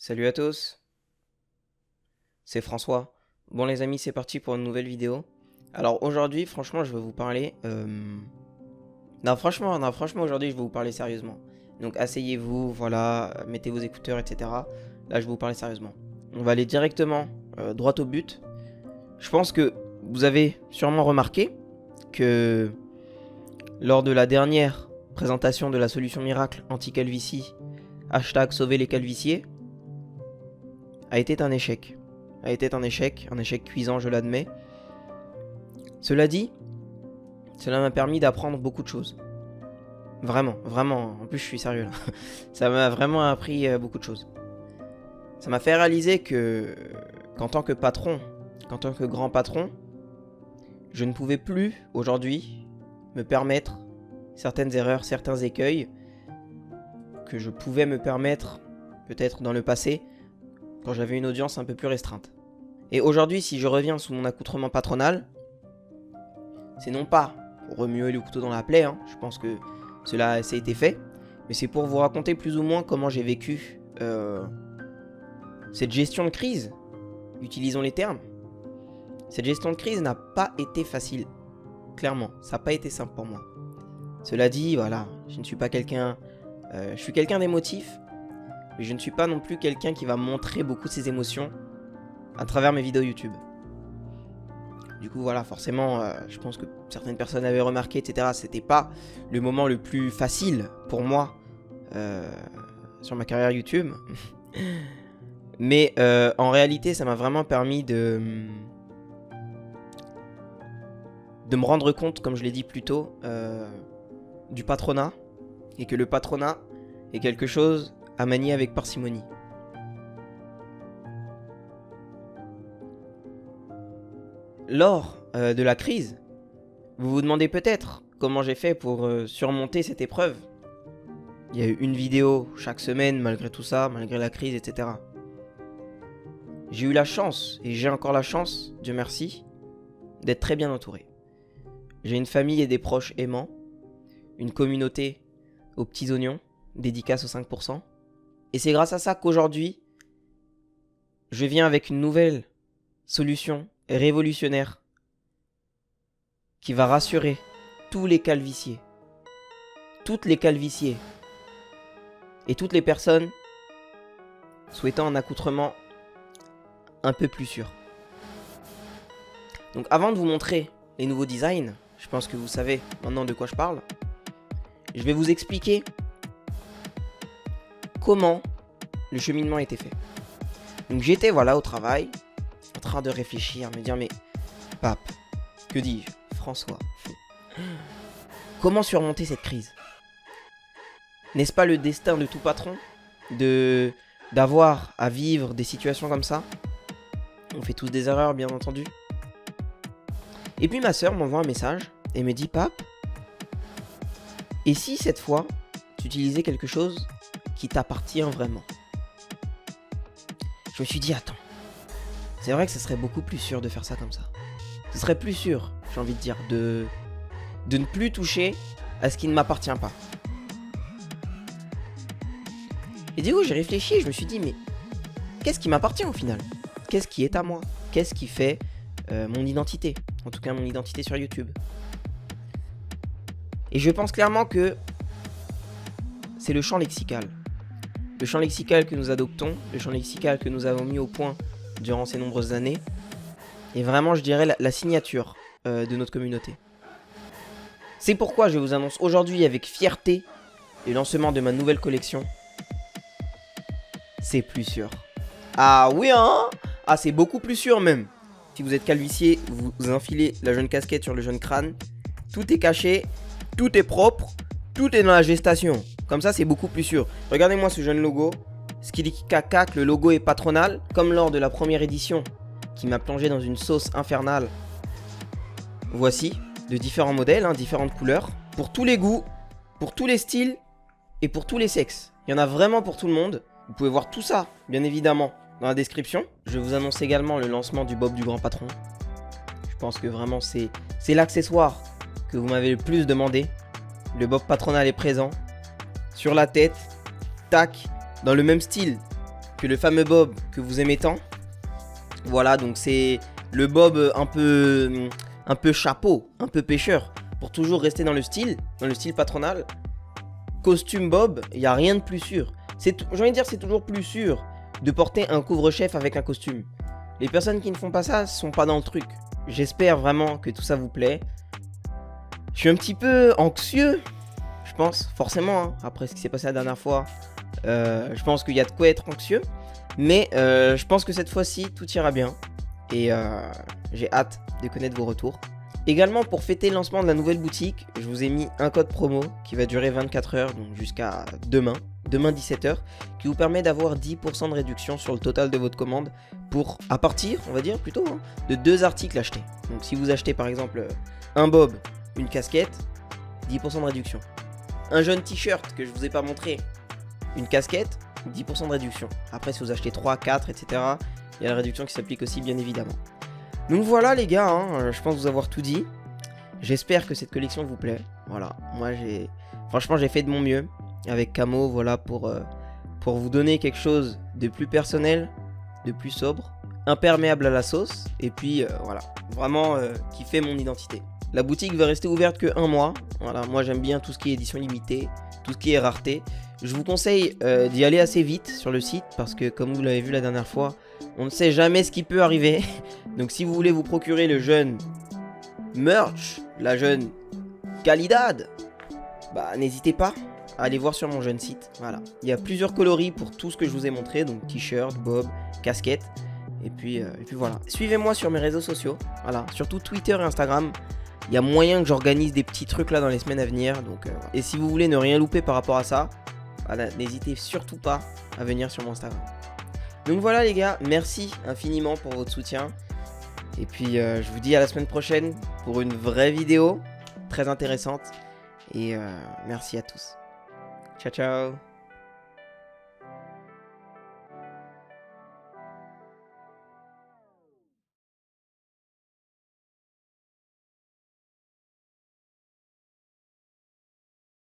Salut à tous, c'est François. Bon les amis, c'est parti pour une nouvelle vidéo. Alors aujourd'hui, franchement, je vais vous parler... Non, franchement, aujourd'hui, je vais vous parler sérieusement. Donc asseyez-vous, voilà, mettez vos écouteurs, etc. Là, je vais vous parler sérieusement. On va aller directement droit au but. Je pense que vous avez sûrement remarqué que lors de la dernière présentation de la solution miracle anti-calvitie, hashtag sauver les calviciers, a été un échec. Un échec cuisant, je l'admets. Cela dit, cela m'a permis d'apprendre beaucoup de choses. Vraiment, vraiment, en plus je suis sérieux là. Ça m'a vraiment appris beaucoup de choses. Ça m'a fait réaliser que, qu'en tant que patron, qu'en tant que grand patron, je ne pouvais plus, aujourd'hui, me permettre certaines erreurs, certains écueils que je pouvais me permettre, peut-être dans le passé, quand j'avais une audience un peu plus restreinte. Et aujourd'hui, si je reviens sous mon accoutrement patronal, c'est non pas pour remuer le couteau dans la plaie, je pense que ça a été fait, mais c'est pour vous raconter plus ou moins comment j'ai vécu cette gestion de crise. Utilisons les termes. Cette gestion de crise n'a pas été facile, clairement, ça n'a pas été simple pour moi. Cela dit, voilà, je ne suis pas quelqu'un... je suis quelqu'un d'émotif, mais je ne suis pas non plus quelqu'un qui va montrer beaucoup ses émotions à travers mes vidéos YouTube. Du coup, voilà, forcément, je pense que certaines personnes avaient remarqué, etc. C'était pas le moment le plus facile pour moi sur ma carrière YouTube. Mais en réalité, ça m'a vraiment permis de me rendre compte, comme je l'ai dit plus tôt, du patronat. Et que le patronat est quelque chose à manier avec parcimonie. Lors de la crise, vous vous demandez peut-être comment j'ai fait pour surmonter cette épreuve. Il y a eu une vidéo chaque semaine malgré tout ça, malgré la crise, etc. J'ai eu la chance, et j'ai encore la chance, Dieu merci, d'être très bien entouré. J'ai une famille et des proches aimants, une communauté aux petits oignons, dédicace aux 5%. Et c'est grâce à ça qu'aujourd'hui, je viens avec une nouvelle solution révolutionnaire qui va rassurer tous les calviciers, toutes les calviciers et toutes les personnes souhaitant un accoutrement un peu plus sûr. Donc avant de vous montrer les nouveaux designs, je pense que vous savez maintenant de quoi je parle, je vais vous expliquer comment le cheminement a été fait. Donc j'étais voilà au travail, en train de réfléchir, me dire mais Pape, que dis-je, François, comment surmonter cette crise? N'est-ce pas le destin de tout patron d'avoir à vivre des situations comme ça? On fait tous des erreurs, bien entendu. Et puis ma soeur m'envoie un message et me dit Pape, et si cette fois tu utilisais quelque chose qui t'appartient vraiment? Je me suis dit attends, c'est vrai que ce serait beaucoup plus sûr de faire ça comme ça. Ce serait plus sûr, j'ai envie de dire, de ne plus toucher à ce qui ne m'appartient pas. Et du coup, j'ai réfléchi et je me suis dit, mais qu'est-ce qui m'appartient au final? Qu'est-ce qui est à moi? Qu'est-ce qui fait mon identité? En tout cas, mon identité sur YouTube. Et je pense clairement que c'est le champ lexical. Le champ lexical que nous adoptons, le champ lexical que nous avons mis au point durant ces nombreuses années, est vraiment, je dirais, la signature de notre communauté. C'est pourquoi je vous annonce aujourd'hui avec fierté le lancement de ma nouvelle collection. C'est plus sûr. Ah oui, hein? Ah, c'est beaucoup plus sûr même. Si vous êtes calvicier, vous enfilez la jeune casquette sur le jeune crâne. Tout est caché, tout est propre, tout est dans la gestation. Comme ça, c'est beaucoup plus sûr. Regardez-moi ce jeune logo. Skilly Cacac, le logo est patronal, comme lors de la première édition, qui m'a plongé dans une sauce infernale. Voici, de différents modèles, différentes couleurs, pour tous les goûts, pour tous les styles et pour tous les sexes. Il y en a vraiment pour tout le monde. Vous pouvez voir tout ça, bien évidemment, dans la description. Je vous annonce également le lancement du Bob du Grand Patron. Je pense que vraiment c'est l'accessoire que vous m'avez le plus demandé. Le Bob patronal est présent. Sur la tête, tac, dans le même style que le fameux bob que vous aimez tant. Voilà, donc c'est le bob un peu chapeau, un peu pêcheur, pour toujours rester dans le style patronal. Costume bob, il n'y a rien de plus sûr. J'ai envie de dire, c'est toujours plus sûr de porter un couvre-chef avec un costume. Les personnes qui ne font pas ça sont pas dans le truc. J'espère vraiment que tout ça vous plaît. Je suis un petit peu anxieux, je pense, forcément, hein, après ce qui s'est passé la dernière fois. Je pense qu'il y a de quoi être anxieux. Mais je pense que cette fois-ci, tout ira bien. Et j'ai hâte de connaître vos retours. Également, pour fêter le lancement de la nouvelle boutique, je vous ai mis un code promo qui va durer 24 heures, donc jusqu'à demain 17h, qui vous permet d'avoir 10% de réduction sur le total de votre commande pour, à partir, on va dire plutôt, hein, de 2 articles achetés. Donc si vous achetez par exemple un bob, une casquette, 10% de réduction. Un jeune t-shirt que je vous ai pas montré, une casquette, 10% de réduction. Après, si vous achetez 3, 4, etc., il y a la réduction qui s'applique aussi, bien évidemment. Donc voilà les gars, hein, je pense vous avoir tout dit. J'espère que cette collection vous plaît. Voilà, moi franchement j'ai fait de mon mieux avec Camo, voilà, pour vous donner quelque chose de plus personnel, de plus sobre, imperméable à la sauce, et puis voilà, vraiment qui fait mon identité. La boutique va rester ouverte que 1 mois. Voilà, moi j'aime bien tout ce qui est édition limitée, tout ce qui est rareté. Je vous conseille d'y aller assez vite sur le site parce que comme vous l'avez vu la dernière fois, on ne sait jamais ce qui peut arriver. Donc si vous voulez vous procurer le jeune merch, la jeune qualidad, bah n'hésitez pas à aller voir sur mon jeune site. Voilà, il y a plusieurs coloris pour tout ce que je vous ai montré, donc t-shirt, bob, casquette. Et puis voilà. Suivez-moi sur mes réseaux sociaux, voilà, surtout Twitter et Instagram. Il y a moyen que j'organise des petits trucs là dans les semaines à venir. Donc, et si vous voulez ne rien louper par rapport à ça, voilà, n'hésitez surtout pas à venir sur mon Instagram. Donc voilà les gars, merci infiniment pour votre soutien. Et puis je vous dis à la semaine prochaine pour une vraie vidéo très intéressante. Et merci à tous. Ciao ciao.